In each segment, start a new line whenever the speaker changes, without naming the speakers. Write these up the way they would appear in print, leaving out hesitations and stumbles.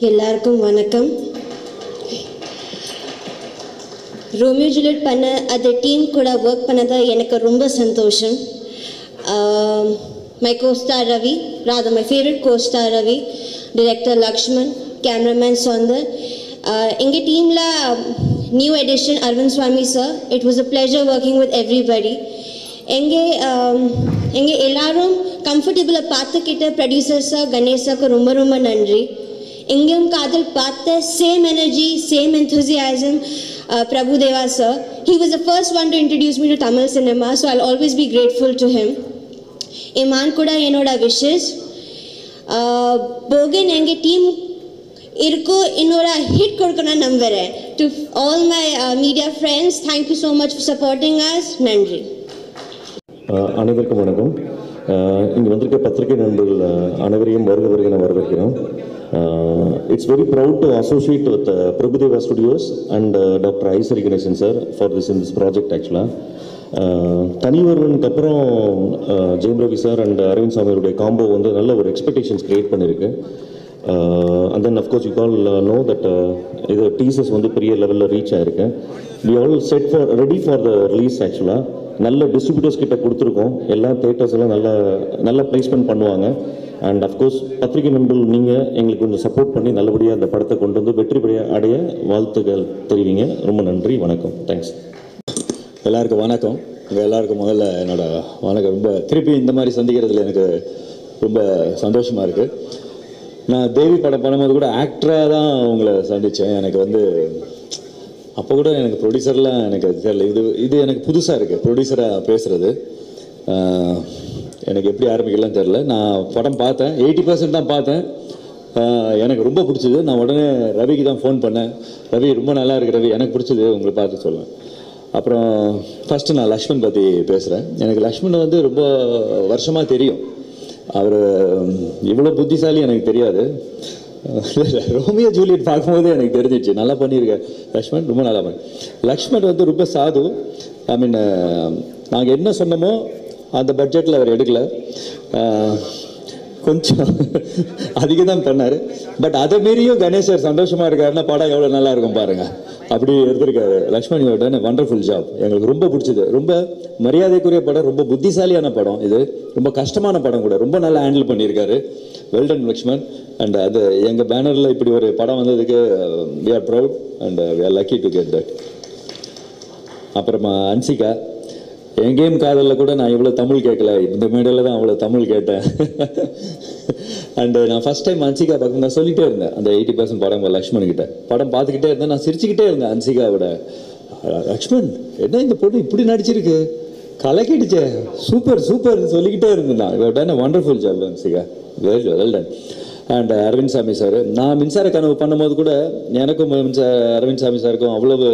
எல்லாருக்கும் வணக்கம். Romeo Juliet பண்ண அந்த டீம் கூட ஒர்க் பண்ணது எனக்கு ரொம்ப சந்தோஷம். My co-star Ravi, rather my favorite co-star Ravi, director Lakshman, cameraman Sundar. எங்கள் டீமில் new addition Arvind Swami sir. It was a pleasure working with everybody. எங்கே எல்லாரும் கம்ஃபர்டபுளாக பார்த்துக்கிட்ட ப்ரொடியூசர் சார் கணேஷ் சாருக்கு ரொம்ப ரொம்ப நன்றி. எங்கேயும் காதல் பார்த்த same energy, same enthusiasm Prabhudeva sir. He was the first one to introduce me to Tamil cinema, so I'll always be grateful to him. Iman kuda enoda wishes. Bogan enge team irko inoda hit kodukana nambaren. To all my media friends, thank you so much for supporting us. Nandri.
அனைவருக்கும் வணக்கம். இங்கே வந்திருக்க பத்திரிகை நண்பர்கள் அனைவரையும் வருக நான் வரவேற்கிறோம். It's very proud to associate with Prabhudeva Studios and Dr. I. Sri Ganesan sir for this in this project actually. தனியொருவனுக்கு அப்புறம் ஜெயம் ரவி சார் அண்ட் அரவிந்த் சாமியோடைய காம்போ வந்து நல்ல ஒரு எக்ஸ்பெக்டேஷன்ஸ் கிரியேட் பண்ணியிருக்கு. And then of course you all know that இது teasers வந்து பெரிய லெவலில் ரீச் ஆயிருக்கு. We all set for ready for the release actually. நல்ல டிஸ்ட்ரிபியூட்டர்ஸ் கிட்ட கொடுத்துருக்கோம். எல்லா தேட்டர்ஸ் எல்லாம் நல்ல பிளேஸ்மெண்ட் பண்ணுவாங்க. அண்ட் அஃப்கோர்ஸ் பத்திரிகை நண்பர்கள் நீங்கள் எங்களுக்கு கொஞ்சம் சப்போர்ட் பண்ணி நல்லபடியாக அந்த படத்தை கொண்டு வந்து வெற்றி அடைய வாழ்த்துக்கள் தெரிவிங்க. ரொம்ப நன்றி, வணக்கம், தேங்க்ஸ்.
எல்லாருக்கும் வணக்கம். உங்கள் எல்லாருக்கும் முதல்ல என்னோட வணக்கம். ரொம்ப திருப்பி இந்த மாதிரி சந்திக்கிறதுல எனக்கு ரொம்ப சந்தோஷமாக இருக்குது. நான் தேவி படம் பண்ணும்போது கூட ஆக்டராக தான் உங்களை சந்தித்தேன். எனக்கு வந்து அப்போ கூட எனக்கு ப்ரொடியூசர்லாம் எனக்கு தெரியல. இது எனக்கு புதுசாக இருக்குது ப்ரொடியூசராக பேசுகிறது. எனக்கு எப்படி ஆரம்பிக்கலாம் தெரில. நான் படம் பார்த்தேன், 80% தான் பார்த்தேன். எனக்கு ரொம்ப பிடிச்சது. நான் உடனே ரவிக்கு தான் ஃபோன் பண்ணேன். ரவி ரொம்ப நல்லா இருக்கு ரவி, எனக்கு பிடிச்சது, உங்களை பார்த்து சொல்லுவேன். அப்புறம் ஃபஸ்ட்டு நான் லக்ஷ்மன் பற்றி பேசுகிறேன். எனக்கு லக்ஷ்மன் வந்து ரொம்ப வருஷமாக தெரியும். அவர் இவ்வளோ புத்திசாலி எனக்கு தெரியாது. ரோமியோ ஜூலியட் பார்க்கும்போது எனக்கு தெரிஞ்சிச்சு, நல்லா பண்ணியிருக்கேன் லக்ஷ்மன், ரொம்ப நல்லா பண்ணி. லக்ஷ்மன் வந்து ரொம்ப சாது. ஐ மீன் நாங்கள் என்ன சொன்னோமோ அந்த பட்ஜெட்டில் அவர் எடுக்கலை, கொஞ்சம் அதிகம் தான் பண்ணார். பட் அதை மீறியும் கணேசர் சந்தோஷமாக இருக்காருன்னா படம் எவ்வளோ நல்லா இருக்கும் பாருங்கள், அப்படி எடுத்திருக்காரு. Lakshman you done wonderful job. எங்களுக்கு ரொம்ப பிடிச்சது. ரொம்ப மரியாதைக்குரிய படம், ரொம்ப புத்திசாலியான படம். இது ரொம்ப கஷ்டமான படம் கூட, ரொம்ப நல்லா ஹேண்டில் பண்ணியிருக்காரு. வெல்டன் லக்ஷ்மண். அண்ட் அது எங்கள் பேனரில் இப்படி ஒரு படம் வந்ததுக்கு we are proud and we are lucky to get that. அப்புறமா அன்சிகா. என் கேம் காதலில் கூட நான் இவ்வளோ தமிழ் கேட்கல, இந்த மேடையில் தான் அவ்வளோ தமிழ் கேட்டேன். அண்டு நான் ஃபஸ்ட் டைம் அன்சிகா பார்க்க நான் சொல்லிகிட்டே இருந்தேன் அந்த 80% படம் லக்ஷ்மண்கிட்ட. படம் பார்த்துக்கிட்டே இருந்தேன், நான் சிரிச்சுக்கிட்டே இருந்தேன் அன்சிகாவோட. லக்ஷ்மன் என்ன இந்த பொண்ணு இப்படி நடிச்சிருக்கு, கலக்கிடுச்சே, சூப்பர் சூப்பர்னு சொல்லிக்கிட்டே இருந்தேன் நான். இவர் done wonderful job Hansika, well done. And Arvind Swami sir. நான் மின்சார கனவு பண்ணும்போது கூட எனக்கும் அரவிந்த் சாமி சாருக்கும் அவ்வளவு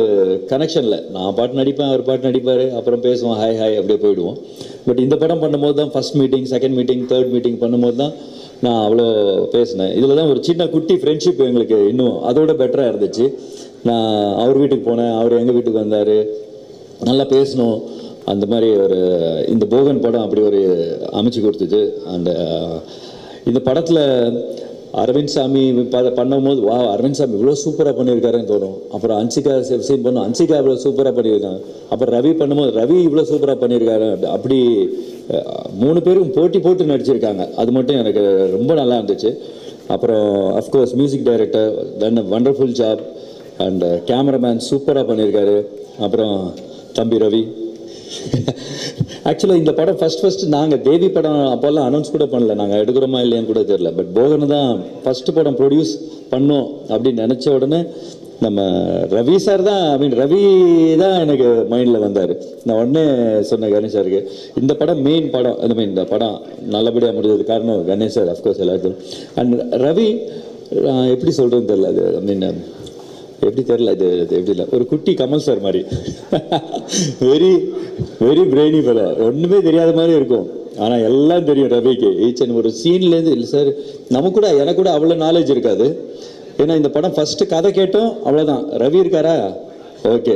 கனெக்ஷனில். நான் பாட்டு நடிப்பேன், அவர் பாட்டு நடிப்பார், அப்புறம் பேசுவோம், ஹாய் ஹாய் அப்படியே போயிடுவோம். பட் இந்த படம் பண்ணும்போது தான் first meeting, second meeting, third meeting பண்ணும்போது தான் நான் அவ்வளோ பேசினேன். இதில் தான் ஒரு சின்ன குட்டி ஃப்ரெண்ட்ஷிப் எங்களுக்கு இன்னும் அதோட பெட்டராக இருந்துச்சு. நான் அவர் வீட்டுக்கு போனேன், அவர் எங்கள் வீட்டுக்கு வந்தார், நல்லா பேசணும். அந்த மாதிரி ஒரு இந்த போகன் படம் அப்படி ஒரு அமைச்சு கொடுத்துச்சு. அந்த இந்த படத்தில் அரவிந்த் சாமி பண்ணும்போது வா அரவிந்த் சாமி இவ்வளோ சூப்பராக பண்ணியிருக்காருன்னு தோணும். அப்புறம் அன்சிகா சீன் பண்ணோம், அன்சிகா இவ்வளோ சூப்பராக பண்ணியிருக்காங்க. அப்புறம் ரவி பண்ணும்போது ரவி இவ்வளோ சூப்பராக பண்ணியிருக்காரு. அப்படி 3 பேரும் போட்டி போட்டு நடிச்சிருக்காங்க. அது மட்டும் எனக்கு ரொம்ப நல்லா இருந்துச்சு. அப்புறம் of course music director done wonderful job and cameraman சூப்பராக பண்ணியிருக்காரு. அப்புறம் தம்பி ரவி. ஆக்சுவலாக இந்த படம் ஃபஸ்ட்டு நாங்கள் தேவி படம் அப்போல்லாம் அனௌன்ஸ் கூட பண்ணல, நாங்கள் எடுக்கிறோமா இல்லையான்னு கூட தெரியல. பட் போகன் தான் ஃபஸ்ட்டு படம் ப்ரொடியூஸ் பண்ணோம் அப்படின்னு நினச்ச உடனே நம்ம ரவி சார் தான், ஐ மீன் ரவி தான் எனக்கு மைண்டில் வந்தார். நான் உடனே சொன்னேன் கணேஷ் சாருக்கு, இந்த படம் மெயின் படம், ஐ மீன் இந்த படம் நல்லபடியாக முடிஞ்சது காரணம் கணேஷ் சார் அஃப்கோர்ஸ் எல்லாருக்கும். அண்ட் ரவி எப்படி சொல்கிறதுன்னு தெரியல, அது ஐ மீன் எப்படி தெரில, இது எப்படி இல்லை, ஒரு குட்டி கமல் சார் மாதிரி. வெரி வெரி பிரெய்னி ஃபெலோ, ஒன்றுமே தெரியாத மாதிரி இருக்கும், ஆனால் எல்லாம் தெரியும் ரவிக்கு. ஈச் அண்ட் ஒரு சீன்லேருந்து இல்லை சார், நமக்கு கூட எனக்கு கூட அவ்வளோ நாலேஜ் இருக்காது. ஏன்னா இந்த படம் ஃபஸ்ட்டு கதை கேட்டோம், அவ்வளோதான். ரவி இருக்காரா, ஓகே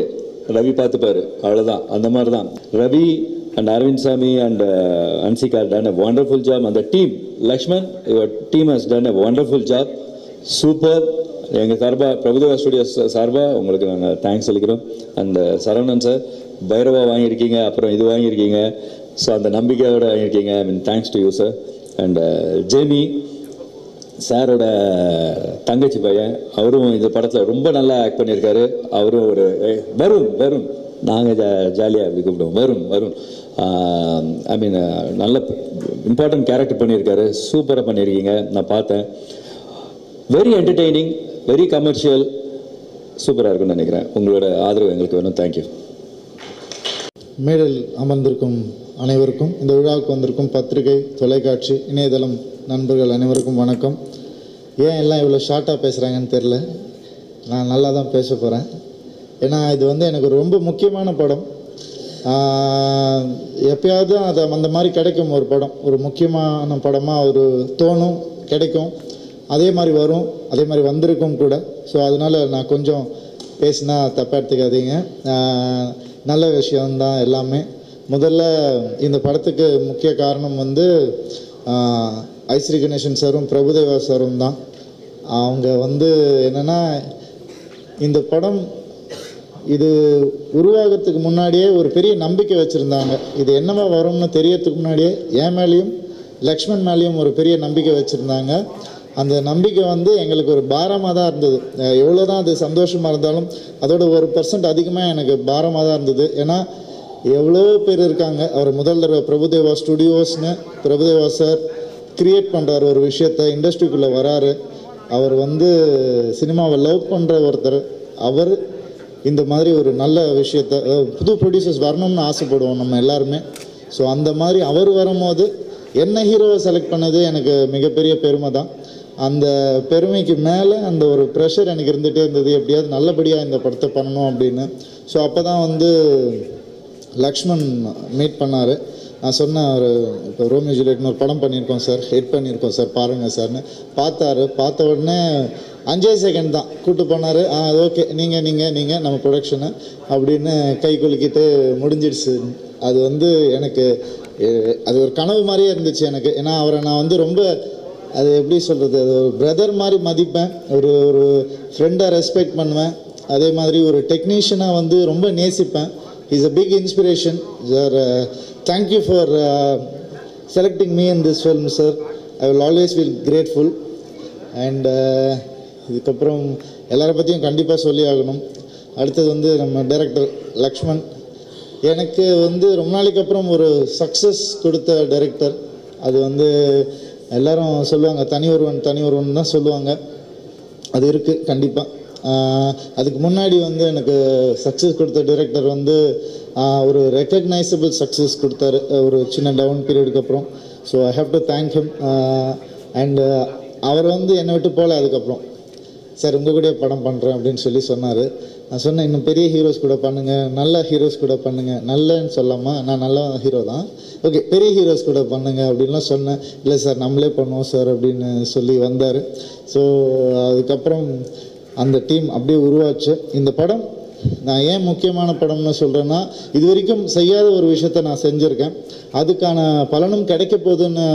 ரவி பார்த்துப்பாரு, அவ்வளோதான். அந்த மாதிரி தான் Ravi and Arvind Swami and Hansika done a wonderful job. And the team, Lakshman, your team has done a wonderful job. Super. எங்கள் சார்பாக பிரபுதேவா ஸ்டுடியோஸ் சார்பாக உங்களுக்கு நாங்கள் தேங்க்ஸ் சொல்லிக்கிறோம். அந்த சரவணன் சார் பைரவா வாங்கியிருக்கீங்க, அப்புறம் இது வாங்கியிருக்கீங்க. ஸோ அந்த நம்பிக்கையோடு வாங்கியிருக்கீங்க. I mean thanks to you sir. And Jamie சாரோட தங்கச்சி பையன், அவரும் இந்த படத்தில் ரொம்ப நல்லா ஆக்ட் பண்ணியிருக்காரு. அவரும் ஒரு வருண் நாங்கள் ஜாலியாக அப்படி கூப்பிடுவோம். வருண் ஐ மீன் நல்ல இம்பார்ட்டன்ட் கேரக்டர் பண்ணியிருக்காரு. சூப்பராக பண்ணியிருக்கீங்க, நான் பார்த்தேன். வெரி என்டர்டெய்னிங், வெரி கமர்ஷியல், சூப்பராக இருக்குன்னு நினைக்கிறேன். உங்களோட ஆதரவு எங்களுக்கு வேணும். தேங்க்யூ.
மேடையில் அமர்ந்திருக்கும் அனைவருக்கும், இந்த விழாவுக்கு வந்திருக்கும் பத்திரிகை, தொலைக்காட்சி, இணையதளம் நண்பர்கள் அனைவருக்கும் வணக்கம். ஏன் எல்லாம் இவ்வளோ ஷார்ட்டாக பேசுகிறாங்கன்னு தெரில. நான் நல்லா தான் பேச போகிறேன். ஏன்னா இது எனக்கு ரொம்ப முக்கியமான படம். எப்பயாவது அது அந்த மாதிரி கிடைக்கும். ஒரு படம் ஒரு முக்கியமான படமாக ஒரு தோணும், கிடைக்கும், அதே மாதிரி வரும், அதே மாதிரி வந்திருக்கும் கூட. ஸோ அதனால் நான் கொஞ்சம் பேசினா தப்பாக எடுத்துக்காதீங்க. நல்ல விஷயம்தான் எல்லாமே. முதல்ல இந்த படத்துக்கு முக்கிய காரணம் ஐஸ்ரீ கணேசன் சாரும் பிரபுதேவா சாரும் தான். அவங்க என்னென்னா, இந்த படம் இது உருவாகிறதுக்கு முன்னாடியே ஒரு பெரிய நம்பிக்கை வச்சுருந்தாங்க. இது என்னவா வரும்னு தெரியறதுக்கு முன்னாடியே என் மேலேயும் லக்ஷ்மண் மேலேயும் ஒரு பெரிய நம்பிக்கை வச்சுருந்தாங்க. அந்த நம்பிக்கை எங்களுக்கு ஒரு பாரமாக தான் இருந்தது. எவ்வளோ தான் அது சந்தோஷமாக இருந்தாலும் அதோட 1% அதிகமாக எனக்கு பாரமாக தான் இருந்தது. ஏன்னா எவ்வளோ பேர் இருக்காங்க. அவர் முதல் தடவை பிரபுதேவா ஸ்டுடியோஸ்னு பிரபுதேவா சார் க்ரியேட் பண்ணுறாரு ஒரு விஷயத்தை, இண்டஸ்ட்ரிக்குள்ளே வராரு. அவர் சினிமாவை லவ் பண்ணுற ஒருத்தர். அவர் இந்த மாதிரி ஒரு நல்ல விஷயத்தை, புது ப்ரொடியூசர்ஸ் வரணும்னு ஆசைப்படுவோம் நம்ம எல்லாருமே. ஸோ அந்த மாதிரி அவர் வரும்போது என்ன ஹீரோவை செலக்ட் பண்ணது எனக்கு மிகப்பெரிய பெருமை தான். அந்த பெருமைக்கு மேலே அந்த ஒரு ப்ரெஷர் எனக்கு இருந்துகிட்டே இருந்தது, எப்படியாவது நல்லபடியாக இந்த படத்தை பண்ணணும் அப்படின்னு. ஸோ அப்போ தான் லக்ஷ்மண் மீட் பண்ணார். நான் சொன்னேன், ஒரு இப்போ ரோமியோ ஜூலியட்னு ஒரு படம் பண்ணியிருக்கோம் சார், ஹிட் பண்ணியிருக்கோம் சார், பாருங்கள் சார்னு. பார்த்த உடனே 5 செகண்ட் தான் கூப்பிட்டு போனார். அது ஓகே, நீங்கள் நம்ம ப்ரொடக்ஷனு அப்படின்னு கை குலுக்கிட்டு முடிஞ்சிடுச்சு. அது எனக்கு அது ஒரு கனவு மாதிரியே இருந்துச்சு எனக்கு. ஏன்னா அவரை நான் ரொம்ப, அது எப்படி சொல்கிறது, அது ஒரு பிரதர் மாதிரி மதிப்பேன், ஒரு ஃப்ரெண்டாக ரெஸ்பெக்ட் பண்ணுவேன். அதே மாதிரி ஒரு டெக்னீஷியனாக ரொம்ப நேசிப்பேன். Is a big inspiration sir. Thank you for selecting me in this film sir. I will always feel grateful. And இதுக்கப்புறம் எல்லாரை பற்றியும் கண்டிப்பாக சொல்லி ஆகணும். அடுத்தது நம்ம டைரக்டர் லக்ஷ்மண். எனக்கு ரொம்ப நாளைக்கு அப்புறம் ஒரு சக்ஸஸ் கொடுத்த டைரக்டர். அது எல்லாரும் சொல்லுவாங்க தனி ஒருவன் தான் சொல்லுவாங்க. அது இருக்குது கண்டிப்பாக. அதுக்கு முன்னாடி எனக்கு சக்ஸஸ் கொடுத்த டைரக்டர் ஒரு ரெக்கக்னைசபிள் சக்ஸஸ் கொடுத்தாரு ஒரு சின்ன டவுன் பீரியடுக்கு அப்புறம். So I have to thank him. And அவர் என்னை விட்டு போகல. அதுக்கப்புறம் சார் உங்கள் கூட படம் பண்ணுறேன் அப்படின்னு சொன்னார். நான் சொன்னேன், இன்னும் பெரிய ஹீரோஸ் கூட பண்ணுங்கள், நல்ல ஹீரோஸ் கூட பண்ணுங்கள். நல்லன்னு சொல்லாமல், நான் நல்ல ஹீரோ தான், ஓகே பெரிய ஹீரோஸ் கூட பண்ணுங்கள் அப்படின்லாம் சொன்னேன். இல்லை சார் நம்மளே பண்ணுவோம் சார் அப்படின்னு சொல்லி வந்தார். ஸோ அதுக்கப்புறம் அந்த டீம் அப்படியே உருவாச்சு. இந்த படம் நான் ஏன் முக்கியமான படம்னு சொல்கிறேன்னா, இது வரைக்கும் செய்யாத ஒரு விஷயத்த நான் செஞ்சுருக்கேன். அதுக்கான பலனும் கிடைக்க போகுதுன்னு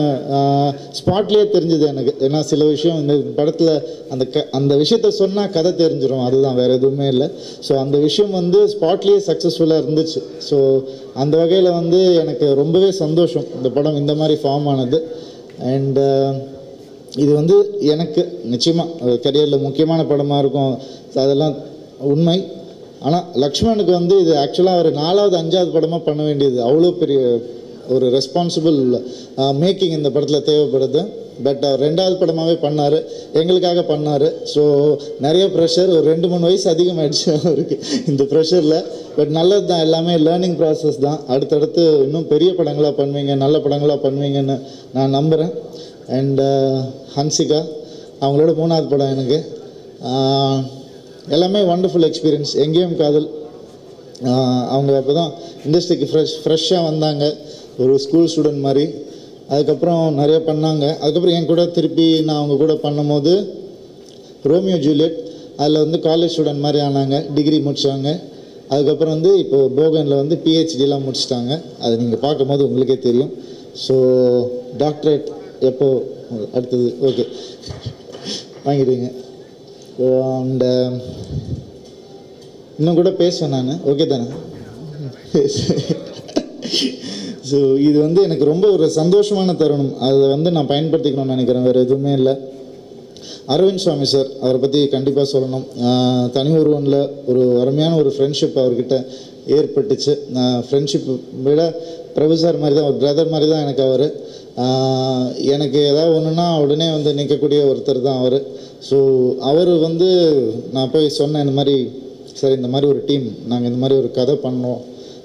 ஸ்பாட்லேயே தெரிஞ்சுது எனக்கு. ஏன்னா சில விஷயம் இந்த படத்தில் அந்த விஷயத்த சொன்னால் கதை தெரிஞ்சிடும், அதுதான், வேறு எதுவுமே இல்லை. ஸோ அந்த விஷயம் ஸ்பாட்லேயே சக்ஸஸ்ஃபுல்லாக இருந்துச்சு. ஸோ அந்த வகையில் எனக்கு ரொம்பவே சந்தோஷம் இந்த படம் இந்த மாதிரி ஃபார்ம் ஆனது. அண்ட் இது எனக்கு நிச்சயமாக கரியரில் முக்கியமான படமாக இருக்கும், அதெல்லாம் உண்மை. ஆனால் லக்ஷ்மணுக்கு இது ஆக்சுவலாக ஒரு 4வது 5வது படமாக பண்ண வேண்டியது. அவ்வளோ பெரிய ஒரு ரெஸ்பான்சிபிள் மேக்கிங் இந்த படத்தில் தேவைப்படுது. பட் அவர் 2வது படமாகவே பண்ணார், எங்களுக்காக பண்ணார். ஸோ நிறைய ப்ரெஷர், ஒரு 2-3 வயசு அதிகமாகிடுச்சு அவருக்கு இந்த ப்ரெஷரில். பட் நல்லது தான், எல்லாமே லேர்னிங் ப்ராசஸ் தான். அடுத்தடுத்து இன்னும் பெரிய படங்களாக பண்ணுவீங்க, நல்ல படங்களாக பண்ணுவீங்கன்னு நான் நம்புகிறேன். அண்ட் ஹன்சிகா அவங்களோட 3வது படம் எனக்கு எல்லாமே வண்டர்ஃபுல் எக்ஸ்பீரியன்ஸ். எங்கேயும் காதல், அவங்க அப்போ தான் இண்டஸ்ட்ரிக்கு ஃப்ரெஷ்ஷாக வந்தாங்க, ஒரு ஸ்கூல் ஸ்டூடெண்ட் மாதிரி. அதுக்கப்புறம் நிறைய பண்ணாங்க. அதுக்கப்புறம் என் கூட திருப்பி நான் அவங்க கூட பண்ணும்போது ரோமியோ ஜூலியட், அதில் காலேஜ் ஸ்டூடெண்ட் மாதிரி ஆனாங்க, டிகிரி முடித்தாங்க. அதுக்கப்புறம் இப்போ போகனில் பிஹெச்டிலாம் முடிச்சிட்டாங்க. அது நீங்கள் பார்க்கும்போது உங்களுக்கே தெரியும். ஸோ டாக்டரேட் எப்போ அடுத்தது, ஓகே வாங்கிடுவீங்க. அண்ட் இன்னும் கூட பேசுவேன் நான், ஓகே தானே? ஸோ இது வந்து எனக்கு ரொம்ப ஒரு சந்தோஷமான தருணம். அதை வந்து நான் பயன்படுத்திக்கணும்னு நினைக்கிறேன், வேறு எதுவுமே இல்லை. அரவிந்த் சுவாமி சார், அவரை பற்றி கண்டிப்பாக சொல்லணும். தனி ஒருவனில் ஒரு அருமையான ஒரு ஃப்ரெண்ட்ஷிப் அவர்கிட்ட ஏற்பட்டுச்சு. ஃப்ரெண்ட்ஷிப் விட பிரபு சார் மாதிரி தான், ஒரு பிரதர் மாதிரி தான் எனக்கு அவர். எனக்கு ஏதாவது ஒன்றுனா உடனே வந்து நிற்கக்கூடிய ஒருத்தர் தான் அவர். ஸோ அவர் வந்து நான் போய் சொன்னேன், இந்த மாதிரி சார் இந்த மாதிரி ஒரு டீம், நாங்கள் இந்த மாதிரி ஒரு கதை பண்ணோம்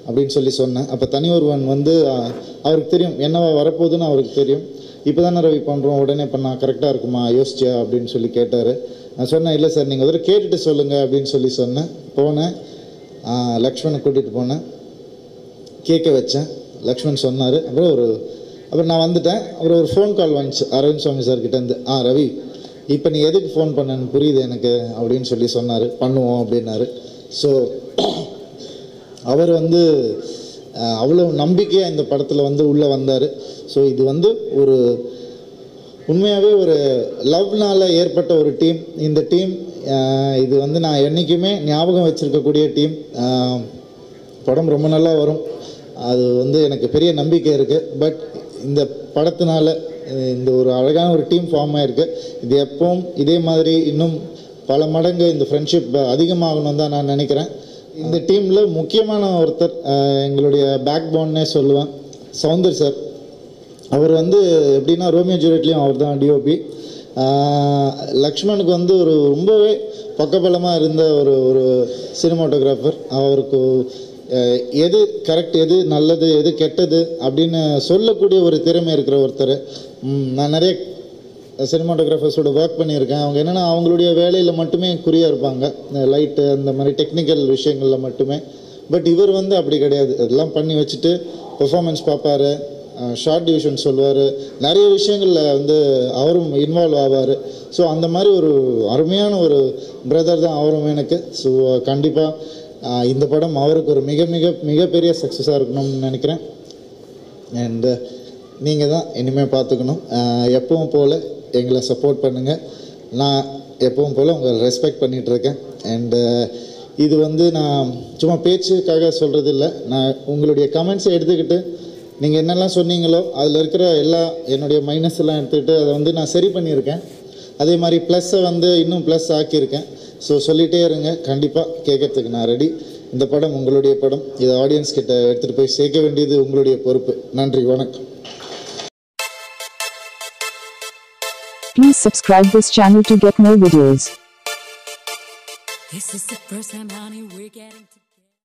அப்படின்னு சொல்லி சொன்னேன். அப்போ தனி ஒருவன் வந்து அவருக்கு தெரியும் என்னவா வரப்போகுதுன்னு அவருக்கு தெரியும். இப்போ தானே ரவி பண்ணுறோம், உடனே பண்ணால் கரெக்டாக இருக்குமா, யோசிச்சியா அப்படின்னு சொல்லி கேட்டார். நான் சொன்னேன், இல்லை சார் நீங்கள் ஒரு கேட்டுட்டு சொல்லுங்கள் அப்படின்னு சொல்லி சொன்னேன். போனேன், லக்ஷ்மணை கூட்டிகிட்டு போனேன், கேட்க வச்சேன். லக்ஷ்மண் சொன்னார். அப்புறம் நான் வந்துட்டேன். அப்புறம் ஒரு ஃபோன் கால் வந்துச்சு அரவிந்த் சுவாமி சார்கிட்டேருந்து. ரவி, இப்போ நீ எதுக்கு ஃபோன் பண்ணேன்னு புரியுது எனக்கு அப்படின்னு சொல்லி சொன்னார். பண்ணுவோம் அப்படின்னாரு. ஸோ அவர் வந்து அவ்வளோ நம்பிக்கையாக இந்த படத்தில் வந்து உள்ளே வந்தார். ஸோ இது வந்து ஒரு உண்மையாகவே ஒரு லவ்னால் ஏற்பட்ட ஒரு டீம். இந்த டீம் இது வந்து நான் என்றைக்குமே ஞாபகம் வச்சுருக்கக்கூடிய டீம். படம் ரொம்ப நல்லா வரும், அது வந்து எனக்கு பெரிய நம்பிக்கை இருக்குது. பட் இந்த படத்தினால இந்த ஒரு அழகான ஒரு டீம் ஃபார்ம் ஆகிருக்கு. இது எப்பவும் இதே மாதிரி இன்னும் பல மடங்கு இந்த ஃப்ரெண்ட்ஷிப் அதிகமாகணும் தான் நான் நினைக்கிறேன். இந்த டீமில் முக்கியமான ஒருத்தர், எங்களுடைய பேக் போன்னே சொல்லுவேன், சௌந்தர் சார். அவர் வந்து எப்படின்னா ரோமியோ ஜூலியட்லேயும் அவர் தான் டிஓபி. லக்ஷ்மணுக்கு வந்து ஒரு ரொம்பவே பக்கபலமாக இருந்த ஒரு சினிமாட்டோகிராஃபர். அவருக்கு எது கரெக்ட், எது நல்லது, எது கெட்டது அப்படின்னு சொல்லக்கூடிய ஒரு திறமை இருக்கிற ஒருத்தர். நான் நிறைய சினிமாட்டோகிராஃபர்ஸோட ஒர்க் பண்ணியிருக்கேன். அவங்க என்னென்னா அவங்களுடைய வேலையில் மட்டுமே குறியாக இருப்பாங்க, லைட்டு அந்த மாதிரி டெக்னிக்கல் விஷயங்களில் மட்டுமே. பட் இவர் வந்து அப்படி கிடையாது, அதெல்லாம் பண்ணி வச்சுட்டு பெர்ஃபார்மன்ஸ் பார்ப்பார், ஷார்ட் டிவிஷன் சொல்லுவார், நிறைய விஷயங்களில் வந்து அவரும் இன்வால்வ் ஆவார். ஸோ அந்த மாதிரி ஒரு அருமையான ஒரு பிரதர் தான் அவரும் எனக்கு. ஸோ கண்டிப்பாக இந்த படம் அவருக்கு ஒரு மிகப்பெரிய சக்ஸஸாக இருக்கணும்னு நினைக்கிறேன். அண்டு நீங்கள் தான் இனிமேல் பார்த்துக்கணும். எப்பவும் போல் எங்களை சப்போர்ட் பண்ணுங்கள். நான் எப்பவும் போல் உங்களை ரெஸ்பெக்ட் பண்ணிகிட்ருக்கேன். அண்டு இது வந்து நான் சும்மா பேச்சுக்காக சொல்கிறது இல்லை. நான் உங்களுடைய கமெண்ட்ஸை எடுத்துக்கிட்டு நீங்கள் என்னெல்லாம் சொன்னீங்களோ அதில் இருக்கிற என்னுடைய மைனஸ் எல்லாம் எடுத்துக்கிட்டு அதை வந்து நான் சரி பண்ணியிருக்கேன். அதே மாதிரி ப்ளஸ்ஸை வந்து இன்னும் ப்ளஸ் ஆக்கியிருக்கேன். ஸோ சொல்லிகிட்டே இருங்க, கண்டிப்பாக கேட்கறதுக்கு நான் ரெடி. இந்த படம் உங்களுடைய படம், இதை ஆடியன்ஸ் கிட்ட எடுத்துகிட்டு போய் சேர்க்க வேண்டியது உங்களுடைய பொறுப்பு. நன்றி, வணக்கம்.
Please subscribe this channel to get more videos.
This is the first time, honey, we're getting together.